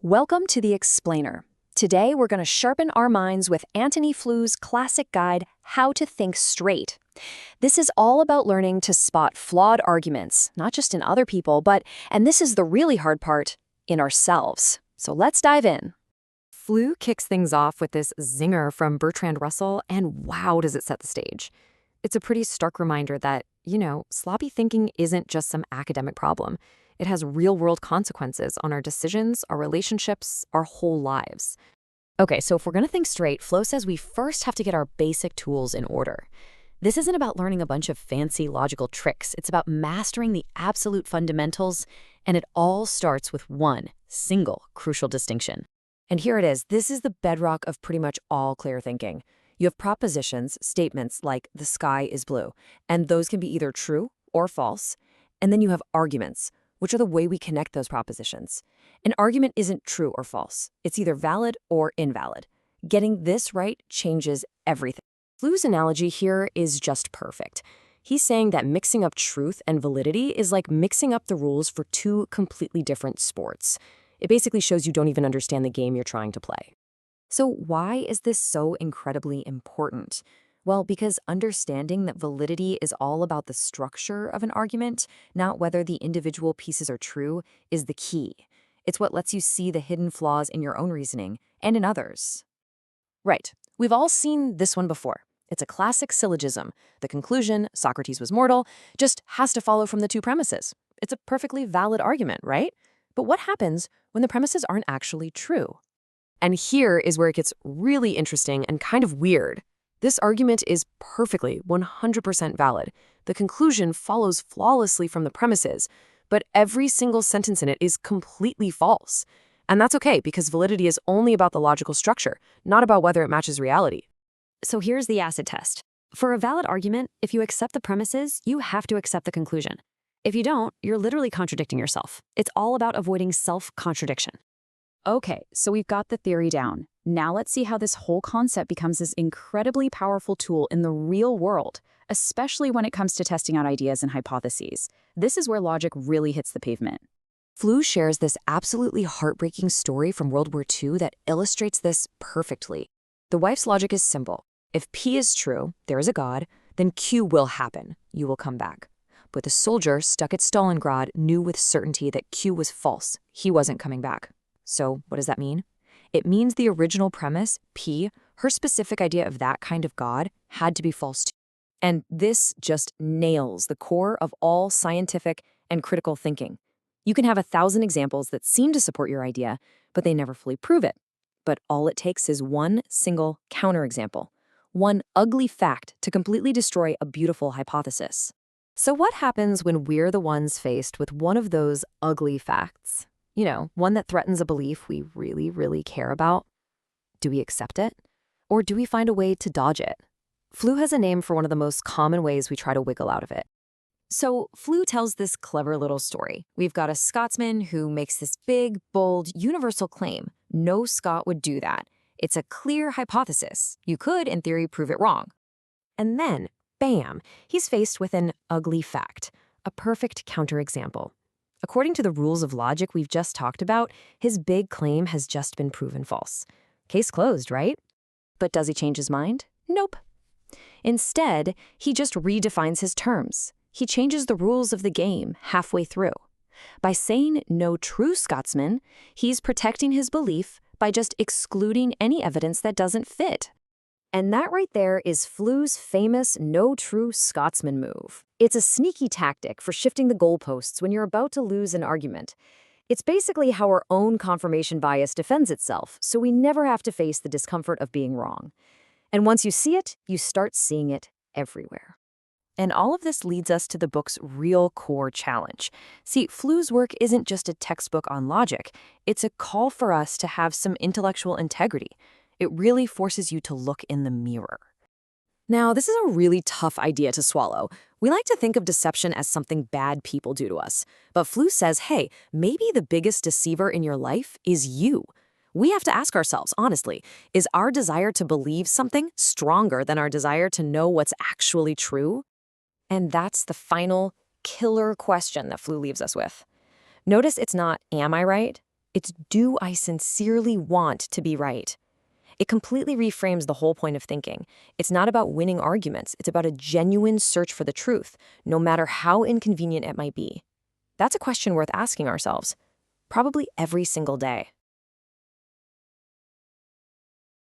Welcome to The Explainer. Today we're going to sharpen our minds with Antony Flew's classic guide, How to Think Straight. This is all about learning to spot flawed arguments, not just in other people, but, and this is the really hard part, in ourselves. So let's dive in. Flew kicks things off with this zinger from Bertrand Russell, and wow, does it set the stage. It's a pretty stark reminder that, sloppy thinking isn't just some academic problem. It has real-world consequences on our decisions, our relationships, our whole lives. Okay, so if we're going to think straight, Flew says we first have to get our basic tools in order. This isn't about learning a bunch of fancy logical tricks. It's about mastering the absolute fundamentals, and it all starts with one single crucial distinction. And here it is. This is the bedrock of pretty much all clear thinking. You have propositions, statements like the sky is blue, and those can be either true or false. And then you have arguments, which are the way we connect those propositions. An argument isn't true or false. It's either valid or invalid. Getting this right changes everything. Flew's analogy here is just perfect. He's saying that mixing up truth and validity is like mixing up the rules for two completely different sports. It basically shows you don't even understand the game you're trying to play. So why is this so incredibly important? Well, because understanding that validity is all about the structure of an argument, not whether the individual pieces are true, is the key. It's what lets you see the hidden flaws in your own reasoning and in others. Right. We've all seen this one before. It's a classic syllogism. The conclusion, Socrates was mortal, just has to follow from the two premises. It's a perfectly valid argument, right? But what happens when the premises aren't actually true? And here is where it gets really interesting and kind of weird. This argument is perfectly 100% valid. The conclusion follows flawlessly from the premises, but every single sentence in it is completely false. And that's okay, because validity is only about the logical structure, not about whether it matches reality. So here's the acid test. For a valid argument, if you accept the premises, you have to accept the conclusion. If you don't, you're literally contradicting yourself. It's all about avoiding self-contradiction. Okay, so we've got the theory down. Now let's see how this whole concept becomes this incredibly powerful tool in the real world, especially when it comes to testing out ideas and hypotheses. This is where logic really hits the pavement. Flew shares this absolutely heartbreaking story from World War II that illustrates this perfectly. The wife's logic is simple. If P is true, there is a God, then Q will happen. You will come back. But the soldier stuck at Stalingrad knew with certainty that Q was false. He wasn't coming back. So what does that mean? It means the original premise, P, her specific idea of that kind of God, had to be false too. And this just nails the core of all scientific and critical thinking. You can have 1,000 examples that seem to support your idea, but they never fully prove it. But all it takes is one single counterexample, one ugly fact to completely destroy a beautiful hypothesis. So what happens when we're the ones faced with one of those ugly facts? One that threatens a belief we really, really care about? Do we accept it? Or do we find a way to dodge it? Flew has a name for one of the most common ways we try to wiggle out of it. So Flew tells this clever little story. We've got a Scotsman who makes this big, bold, universal claim. No Scot would do that. It's a clear hypothesis. You could, in theory, prove it wrong. And then, bam, he's faced with an ugly fact, a perfect counterexample. According to the rules of logic we've just talked about, his big claim has just been proven false. Case closed, right? But does he change his mind? Nope. Instead, he just redefines his terms. He changes the rules of the game halfway through. By saying no-true-Scotsman, he's protecting his belief by just excluding any evidence that doesn't fit. And that right there is Flew's famous no-true-Scotsman move. It's a sneaky tactic for shifting the goalposts when you're about to lose an argument. It's basically how our own confirmation bias defends itself, so we never have to face the discomfort of being wrong. And once you see it, you start seeing it everywhere. And all of this leads us to the book's real core challenge. See, Flew's work isn't just a textbook on logic. It's a call for us to have some intellectual integrity. It really forces you to look in the mirror. Now, this is a really tough idea to swallow. We like to think of deception as something bad people do to us. But Flew says, hey, maybe the biggest deceiver in your life is you. We have to ask ourselves, honestly, is our desire to believe something stronger than our desire to know what's actually true? And that's the final killer question that Flew leaves us with. Notice it's not, am I right? It's, do I sincerely want to be right? It completely reframes the whole point of thinking. It's not about winning arguments. It's about a genuine search for the truth, no matter how inconvenient it might be. That's a question worth asking ourselves, probably every single day.